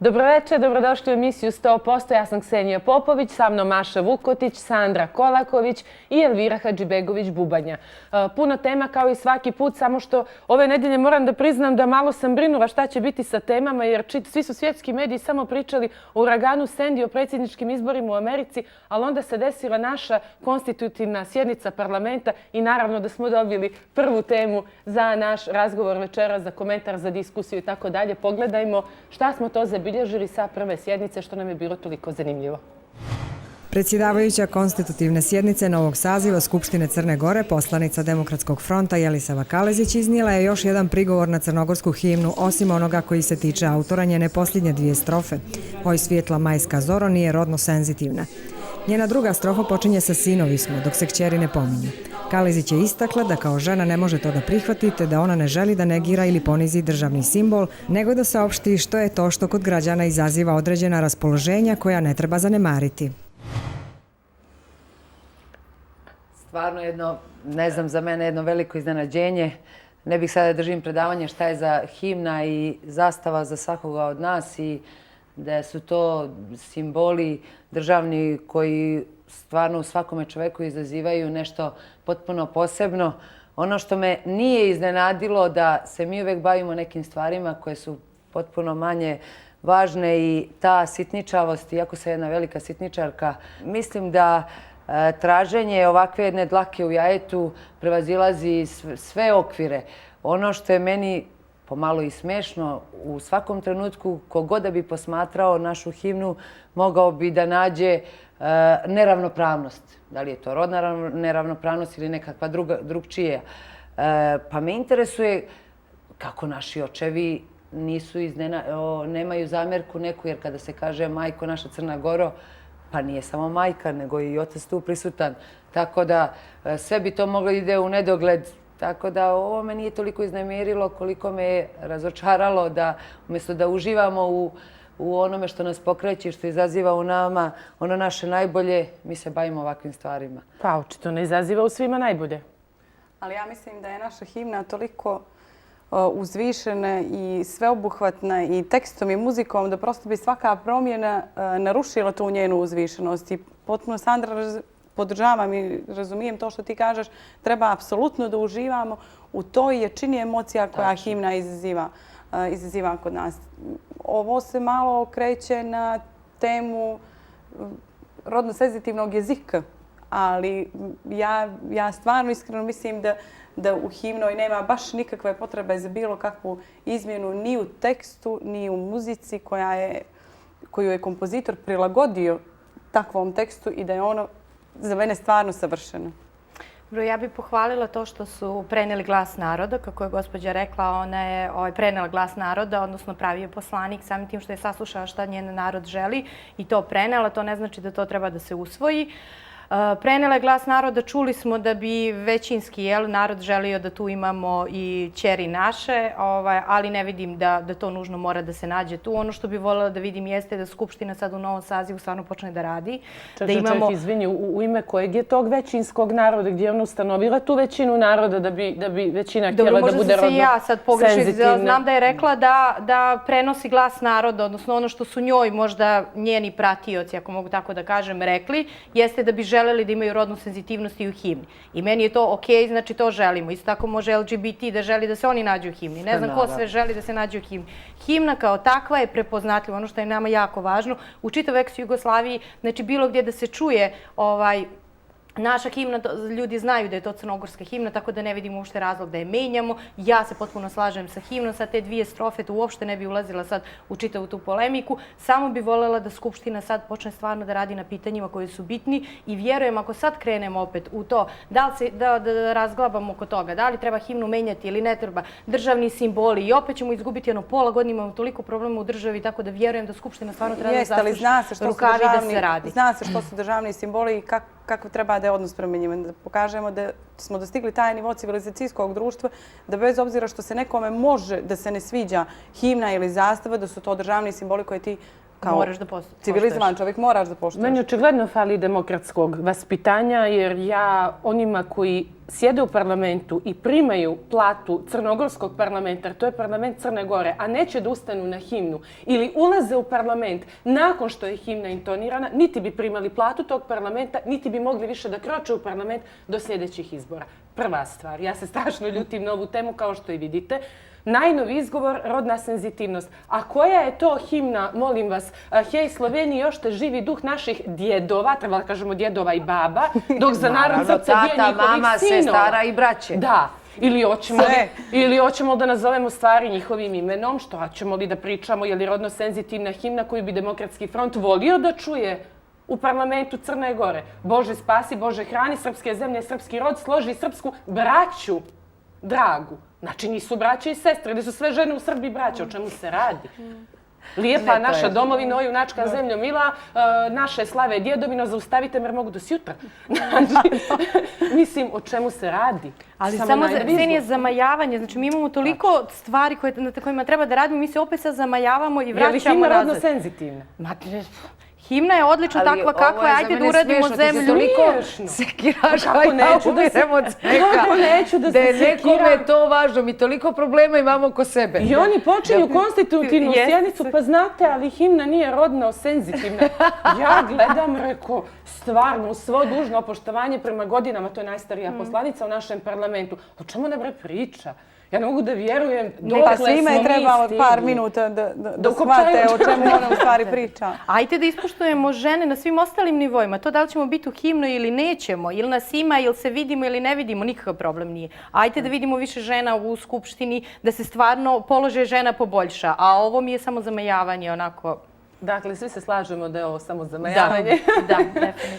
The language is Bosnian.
Dobroveče, dobrodošli u emisiju 100%. Ja sam Ksenija Popović, sa mnom Maša Vukotić, Sandra Kolaković i Elvira Hadžibegović-Bubanja. Puno tema kao i svaki put, samo što ove nedelje moram da priznam da malo sam brinula šta će biti sa temama, jer svi su svjetski mediji samo pričali o uraganu Sandy, o predsjedničkim izborima u Americi, ali onda se desila naša konstitutivna sjednica parlamenta i naravno da smo dobili prvu temu za naš razgovor večera, za komentar, za diskusiju i tako dalje. Pogledajmo šta smo to zabilježili sa prve sjednice, što nam je bilo toliko zanimljivo. Predsjedavajuća konstitutivne sjednice novog saziva Skupštine Crne Gore, poslanica Demokratskog fronta Jelisava Kalezić iznijela je još jedan prigovor na crnogorsku himnu, osim onoga koji se tiče autora njene posljednje dvije strofe. Oj svijetla majska zoro nije rodno senzitivna. Njena druga strofa počinje sa sinovi smo, dok se kćeri ne pominju. Kalezić je istakla da kao žena ne može to da prihvati, te da ona ne želi da negira ili ponizi državni simbol, nego da saopšti što je to što kod građana izaziva određena raspoloženja koja ne treba zanemariti. Stvarno jedno, ne znam, za mene jedno veliko iznenađenje. Ne bih sada držim predavanje šta je za himna i zastava za svakoga od nas i da su to simboli državni koji stvarno u svakome čoveku izazivaju nešto potpuno posebno. Ono što me nije iznenadilo da se mi uvek bavimo nekim stvarima koje su potpuno manje važne i ta sitničavost, iako sam jedna velika sitničarka, mislim da traženje ovakve jedne dlake u jajetu prevazilazi sve okvire. Ono što je meni pomalo i smešno, u svakom trenutku kogod da bi posmatrao našu himnu mogao bi da nađe neravnopravnost. Da li je to rodna neravnopravnost ili nekakva drugčija. Pa me interesuje kako naši očevi nemaju zamjerku neku, jer kada se kaže majko naša Crna Goro, pa nije samo majka, nego i otac tu prisutan. Tako da sve bi to moglo ide u nedogled. Tako da ovo me nije toliko iznemirilo koliko me je razočaralo da umjesto da uživamo u onome što nas pokreće, što izaziva u nama ono naše najbolje, mi se bavimo ovakvim stvarima. Pa očito ne izaziva u svima najbolje. Ali ja mislim da je naša himna toliko uzvišena i sveobuhvatna i tekstom i muzikom da prosto bi svaka promjena narušila tu njenu uzvišenost. I potpuno, Sandra, podržavam i razumijem to što ti kažeš, treba apsolutno da uživamo u toj jačini emocija koja himna izaziva kod nas. Ovo se malo kreće na temu rodno senzitivnog jezika, ali ja stvarno iskreno mislim da u himnoj nema baš nikakve potrebe za bilo kakvu izmjenu ni u tekstu, ni u muzici koju je kompozitor prilagodio takvom tekstu i da je ono za mene stvarno savršeno. Ja bih pohvalila to što su preneli glas naroda. Kako je gospođa rekla, ona je prenela glas naroda, odnosno pravi je poslanik samim tim što je saslušala šta njen narod želi i to prenela. To ne znači da to treba da se usvoji. Prenela je glas naroda, čuli smo da bi većinski narod želio da tu imamo i ćeri naše, ali ne vidim da to nužno mora da se nađe tu. Ono što bih voljela da vidim jeste da Skupština sad u novom sazivu stvarno počne da radi. Čekaj, izvini, u ime kojeg je tog većinskog naroda, gdje je ona ustanovila tu većinu naroda da bi većina htjela da bude rodno senzitivna? Dobro, možda se i ja sad pogrešim. Znam da je rekla da prenosi glas naroda, odnosno ono što su njoj možda njeni pratioci, ako mogu tako da kažem, rekli, jeste da bi želeli da imaju rodnu senzitivnost i u himni. I meni je to okej, znači to želimo. Isto tako može LGBT da želi da se oni nađu u himni. Ne znam ko sve želi da se nađe u himni. Himna kao takva je prepoznatljiva, ono što je nama jako važno. U čitavoj ex-Jugoslaviji, znači bilo gdje da se čuje naša himna, ljudi znaju da je to crnogorska himna, tako da ne vidimo uopšte razlog da je menjamo. Ja se potpuno slažem sa himnom, sa te dvije strofe, to uopšte ne bi ulazila sad u čitavu tu polemiku. Samo bi voljela da Skupština sad počne stvarno da radi na pitanjima koji su bitni i vjerujem ako sad krenemo opet u to da razglabamo oko toga, da li treba himnu menjati ili ne treba, državni simboli i opet ćemo izgubiti pola godine, imamo toliko problema u državi, tako da vjerujem da Skupština stvarno treba da zasluži rukavi da se radi. Zna se što su državni simboli i kako treba da je odnos prema njima, da pokažemo da smo dostigli taj nivo civilizacijskog društva, da bez obzira što se nekome može da se ne sviđa himna ili zastava, da su to državni simboli koje ti Moraš da poštuješ. Civilizovan čovjek moraš da poštuješ. Meni očigledno fali demokratskog vaspitanja jer ja onima koji sjede u parlamentu i primaju platu crnogorskog parlamenta, jer to je parlament Crne Gore, a neće da ustanu na himnu ili ulaze u parlament nakon što je himna intonirana, niti bi primali platu tog parlamenta, niti bi mogli više da kroče u parlament do sljedećih izbora. Prva stvar, ja se strašno ljutim na ovu temu kao što i vidite. Najnovi izgovor, rodna senzitivnost. A koja je to himna, molim vas, hej Sloveniji, još te živi duh naših djedova, treba da kažemo djedova i baba, dok za narod srce bije tata, njihovih mama, sinova. sestara i braće. Da. Ili hoćemo da nazovemo stvari njihovim imenom, što ćemo li da pričamo, je li rodno senzitivna himna koju bi Demokratski front volio da čuje u parlamentu Crne Gore. Bože spasi, Bože hrani, srpske zemlje, srpski rod, složi srpsku braću dragu. Znači nisu braće i sestre, ili su sve žene u Srbiji braće, o čemu se radi? Lijepa naša domovina, junačka zemljo mila, naše slave djedovino, zaustavite me jer mogu do sjutra. Znači, mislim, o čemu se radi? Ali samo Ksenija, zamajavanje. Znači, mi imamo toliko stvari na kojima treba da radimo, mi se opet sad zamajavamo i vraćamo nazad. Je li himna rodno senzitivna? Himna je odlična takva kakva je, ajde da uradimo zemlju. Toliko sekiraš, ajde umiremo od smeka. Kako neću da se sekiram? Da je nekome to važno, mi toliko problema imamo oko sebe. I oni počinju konstitutivnu sjednicu, pa znate, ali himna nije rodno senzitivna. Ja gledam, reko, stvarno, svo dužno opoštovanje prema godinama, to je najstarija poslanica u našem parlamentu. O čemu ne bre priča? Ja ne mogu da vjerujem dokle smo mi svima je trebalo par minuta da shvate o čemu ona u stvari priča. Ajde da ispoštujemo žene na svim ostalim nivoima. To da li ćemo biti u himnu ili nećemo, ili nas ima, ili se vidimo ili ne vidimo, nikakav problem nije. Ajde da vidimo više žena u Skupštini, da se stvarno položaj žena poboljša. A ovo mi je samo zamajavanje, onako. Dakle, svi se slažemo da je ovo samo zamajavanje. Da, definitivno.